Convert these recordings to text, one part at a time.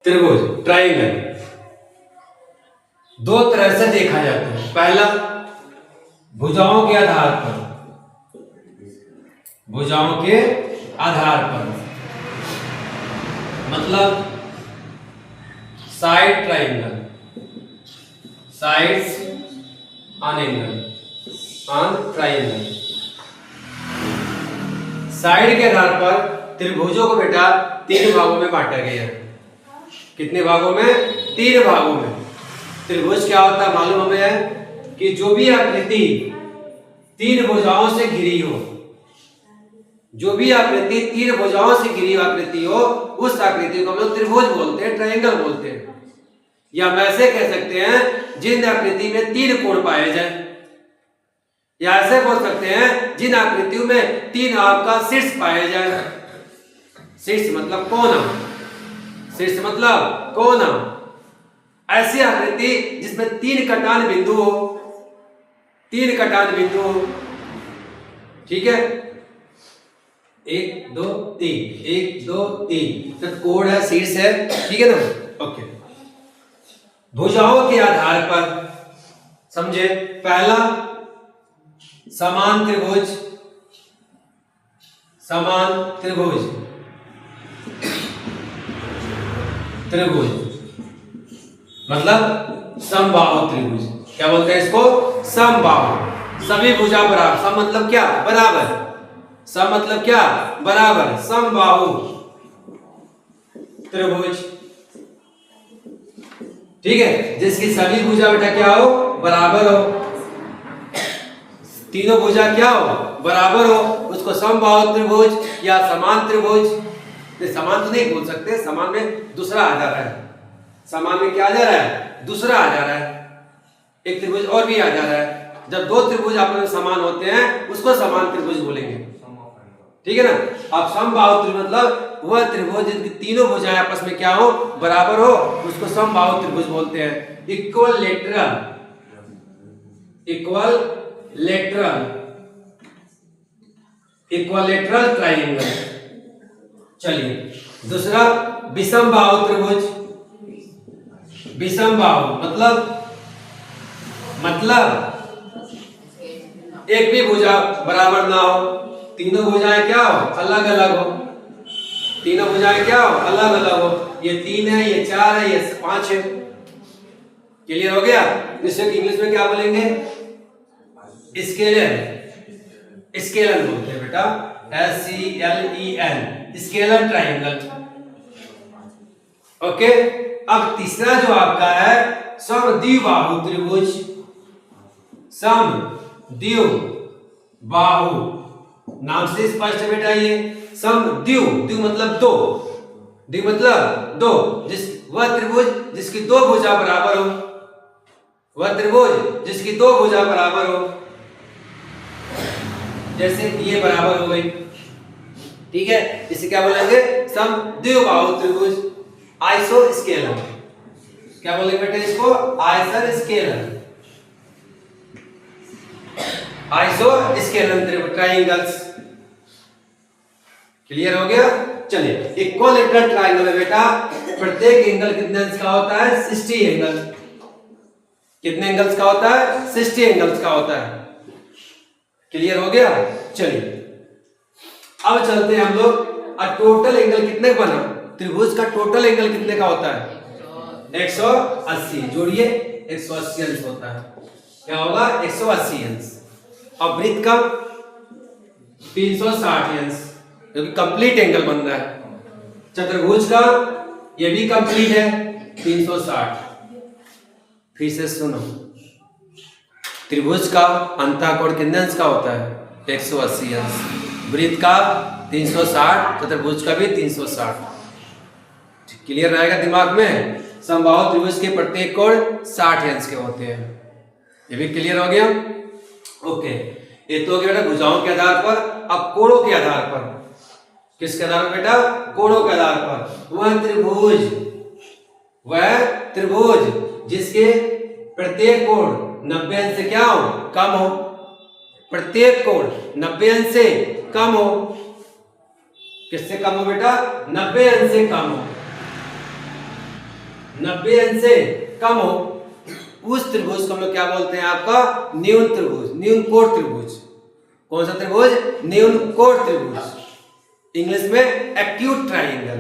त्रिभुज ट्राइंगल दो तरह से देखा जाता है। पहला, भुजाओं के आधार पर, भुजाओं के आधार पर मतलब side triangle, sides on angle, on triangle. Side के आधार पर त्रिभुजों को बेटा तीन भागों में बांटा गया है। कितने भागों में? तीन भागों में। त्रिभुज क्या होता है मालूम हमें है कि जो भी आकृति तीन भुजाओं से घिरी हो, जो भी आकृति तीन भुजाओं से घिरी आकृति हो, उस आकृति को हम लोग त्रिभुज बोलते हैं, ट्रायंगल बोलते हैं। या हम ऐसे कह सकते हैं जिन आकृति में तीन कोण पाए जाए, या ऐसे बोल सकते हैं जिन आकृतियों में तीन आपका शीर्ष पाए जाए। शीर्ष मतलब कोना, शीर्ष मतलब कोना। ऐसी आकृति जिसमें तीन कटान बिंदु हो, तीन कटान बिंदु हो। ठीक है, एक दो तीन, एक दो तीन, तो कोण है, शीर्ष है। ठीक है ना? ओके। भुजाओं के आधार पर समझे। पहला, समान त्रिभुज, समान त्रिभुज, त्रिभुज मतलब समबाहु त्रिभुज। क्या बोलते हैं इसको? समबाहु। सभी भुजा बराबर। सम मतलब क्या? बराबर। सम मतलब क्या? बराबर। समबाहु त्रिभुज। ठीक है, जिसकी सभी भुजा बेटा क्या हो? बराबर हो। तीनों भुजा क्या हो? बराबर हो, उसको समबाहु त्रिभुज या समान त्रिभुज। समान तो नहीं बोल सकते, समान में दूसरा आ जा रहा है। समान में क्या आ जा रहा है? दूसरा आ जा रहा है। एक त्रिभुज और भी आ जा रहा है। जब दो त्रिभुज आपस में समान होते हैं उसको समान त्रिभुज बोलेंगे। ठीक है ना? अब समबाहु त्रिभुज मतलब वह त्रिभुज जिनकी तीनों भुजाएं आपस में क्या हो? बराबर हो, उसको समबाहु त्रिभुज बोलते हैं। Equal lateral, equal lateral, equilateral triangle. चलिए दूसरा, विषमबाहु त्रिभुज। विषमबाहु मतलब एक भी भुजा बराबर ना हो, तीनों भुजाएं क्या हो? अलग अलग हो। तीनों भुजाएं क्या हो? अलग अलग हो। ये तीन है, ये चार है, ये पांच है। क्लियर हो गया? इसे इंग्लिश में क्या बोलेंगे? स्केलर, स्केलर बोलते हैं बेटा, SCLEN, स्केलर ट्राइंगल। ओके। अब तीसरा जो आपका है समद्विबाहु त्रिभुज। समद्विबाहु नाम से स्पष्ट है बेटा ये। समद्वि, द्वि मतलब दो, द्वि मतलब दो। वह त्रिभुज जिसकी दो भुजा बराबर हो, वह त्रिभुज जिसकी दो भुजा बराबर हो। जैसे ये बराबर हो गई। ठीक है, इसे क्या बोलेंगे? समद्विबाहु त्रिभुज, आइसोस्केलर। क्या बोलेंगे बेटे इसको? आइसोस्केलर, आइसोस्केलर ट्राइंगल्स। क्लियर हो गया? चलिए, इक्विलेटरल ट्राइंगल में बेटा प्रत्येक एंगल कितने अंश का होता है? 60 एंगल। कितने एंगल्स का होता है? 60 एंगल्स का होता है। क्लियर हो गया? चलिए अब चलते हैं हम लोग। टोटल एंगल कितने का बना? त्रिभुज का टोटल एंगल कितने का होता है? 180। जोड़िए, 180 अंश होता है। क्या होगा? 180 अंश। और वृत्त का 360 अंश, जो कि कंप्लीट एंगल बन रहा है। चतुर्भुज का ये भी कंप्लीट है, 360। फिर से सुनो, त्रिभुज का अंतःकोण कितने अंश का होता है? 180 अंश। वृत्त का 360, चतुर्भुज का भी 360। क्लियर रहेगा दिमाग में? समबाहु त्रिभुज के प्रत्येक कोण 60 अंश के होते हैं। ये भी क्लियर हो गया? ओके। ये तो हो गया बेटा भुजाओं के आधार पर। अब कोणों के आधार पर। किसके आधार पर बेटा? कोणों के आधार पर। वह त्रिभुज जिसके प्रत्येक कोण 90 अंश से क्या हो? कम हो। प्रत्येक कोण 90 अंश से कम हो। किससे कम हो बेटा? 90 अंश से कम हो। 90 अंश से कम हो, उस त्रिभुज को हम लोग क्या बोलते हैं? आपका न्यून त्रिभुज, न्यून कोण त्रिभुज। कौन सा त्रिभुज? न्यून कोण त्रिभुज, इंग्लिश में एक्यूट ट्राइंगल।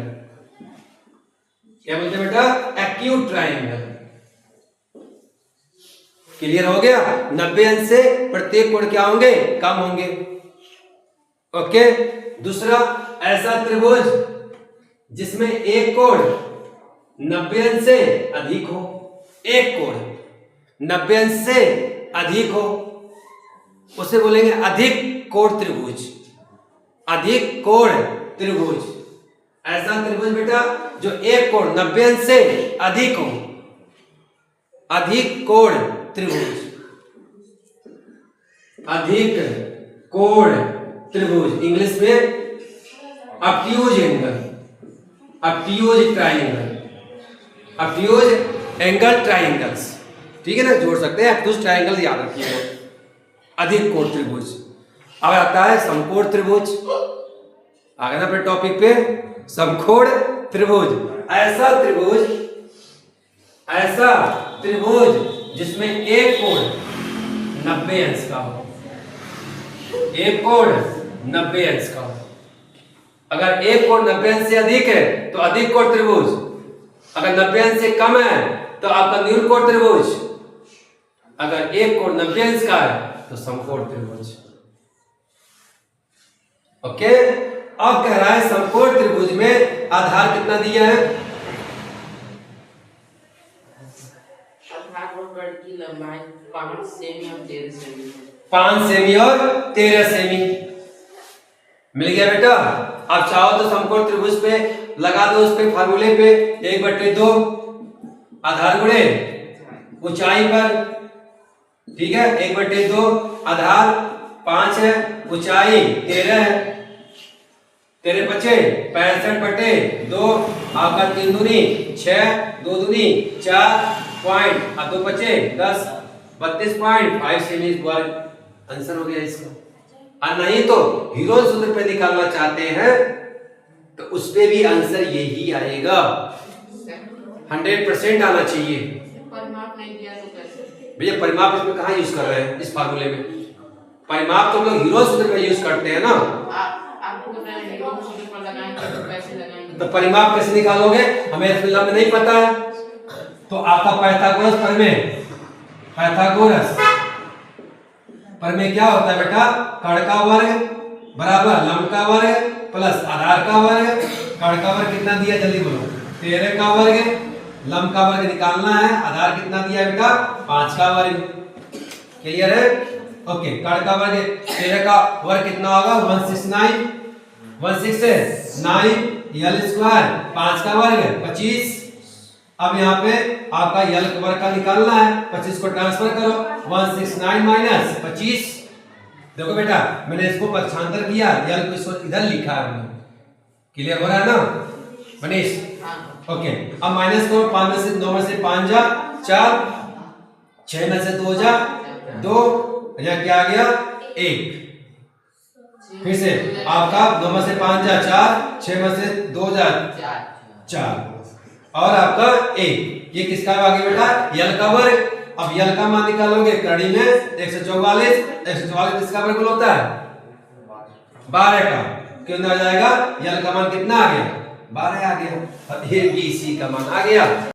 क्या बोलते हैं बेटा? Acute triangle. क्लियर हो गया? 90 अंश से प्रत्येक कोण क्या होंगे? कम होंगे। ओके। दूसरा, ऐसा त्रिभुज जिसमें एक कोण 90 अंश से अधिक हो, एक कोण 90 अंश से अधिक हो, उसे बोलेंगे अधिक कोण त्रिभुज। अधिक कोण त्रिभुज, ऐसा त्रिभुज बेटा जो एक कोण 90 अंश से अधिक हो, अधिक कोण त्रिभुज, अधिक कोण त्रिभुज, इंग्लिश में obtuse angle, obtuse triangle, obtuse angle triangles. ठीक है ना, जोड़ सकते हैं ऑब्ट्यूज ट्राइंगल, याद रखिएगा। अधिक कोण त्रिभुज। अब आता है समकोण त्रिभुज। आ गया ना अपने टॉपिक पे, समकोण त्रिभुज। ऐसा त्रिभुज, ऐसा त्रिभुज जिसमें एक कोण 90 अंश का हो, एक कोण 90 अंश का हो। अगर एक कोण 90 अंश से अधिक है तो अधिक कोण त्रिभुज, अगर 90 अंश से कम है तो आपका न्यून कोण त्रिभुज, अगर एक कोण 90 अंश का है तो समकोण त्रिभुज। ओके। अब कह रहा है समकोण त्रिभुज में आधार कितना दिया है? की लंबाई 5 सेमी और 13 सेमी। 5 सेमी और 13 सेमी मिल गया बेटा। अब चाहो तो समकोण त्रिभुज पे लगा दो, उस पे फार्मूले पे 1/2 आधार गुणे ऊंचाई पर। ठीक है, 1/2 आधार 5 है, ऊंचाई 13 है, 13 बचे 65/2, आपका 3 दूनी 6, 2 दूनी 4 पॉइंट, अब 2 बचे 10, 32.5 सेमी आंसर हो गया इसका। और नहीं तो हीरोन सूत्र पे निकालना चाहते हैं तो उस पे भी आंसर यही आएगा, 100% आना चाहिए। परिमाप नहीं दिया तो कैसे? भैया परिमाप इसमें कहाँ यूज कर रहे हैं? इस फार्मूले में परिमाप तो हम लोग हीरोन सूत्र पे यूज करते हैं ना। आपको तो मैं हीरोन सूत्र पर लगाएंगे तो कैसे लगाएंगे? तो परिमाप कैसे निकालोगे? हमें फिलहाल में नहीं पता है। तो आपका पाइथागोरस प्रमेय, पाइथागोरस प्रमेय क्या होता है बेटा? कर्ण का वर्ग बराबर लंब का वर्ग प्लस आधार का वर्ग। कर्ण का वर्ग कितना दिया जल्दी बोलो? 13 का वर्ग, लंब का वर्ग निकालना है, आधार कितना दिया बेटा? 5 का वर्ग। क्लियर है? ओके। कर्ण का वर्ग 13 का वर्ग कितना होगा? 169, 169 यल स्क्वायर, 5 का वर्ग 25। अब यहाँ पे आपका यल वर्ग का निकालना है, 25 को ट्रांसफर करो, 169 माइनस 25। देखो बेटा मैंने इसको पक्षांतर किया, यल को इसको इधर लिखा है। क्लियर हो रहा है ना मनीष? ओके। अब माइनस करो, 5 में से 9 में से 5 जा 4, 6 में से 2 जा 2, यहाँ क्या आ गया? 1। फिर से आपका 9 में से 5 जा 4, 6 में से 2 जा 4 और आपका 1। ये किसका आ गया बेटा? यल का वर्ग। अब यल का मान निकालोगे कड़ी में 144, 144 किसका वर्ग होता है? 12 का। कितना आ जाएगा? यल का मान कितना आ गया? 12 आ गया। अब ए बी सी का मान आ गया।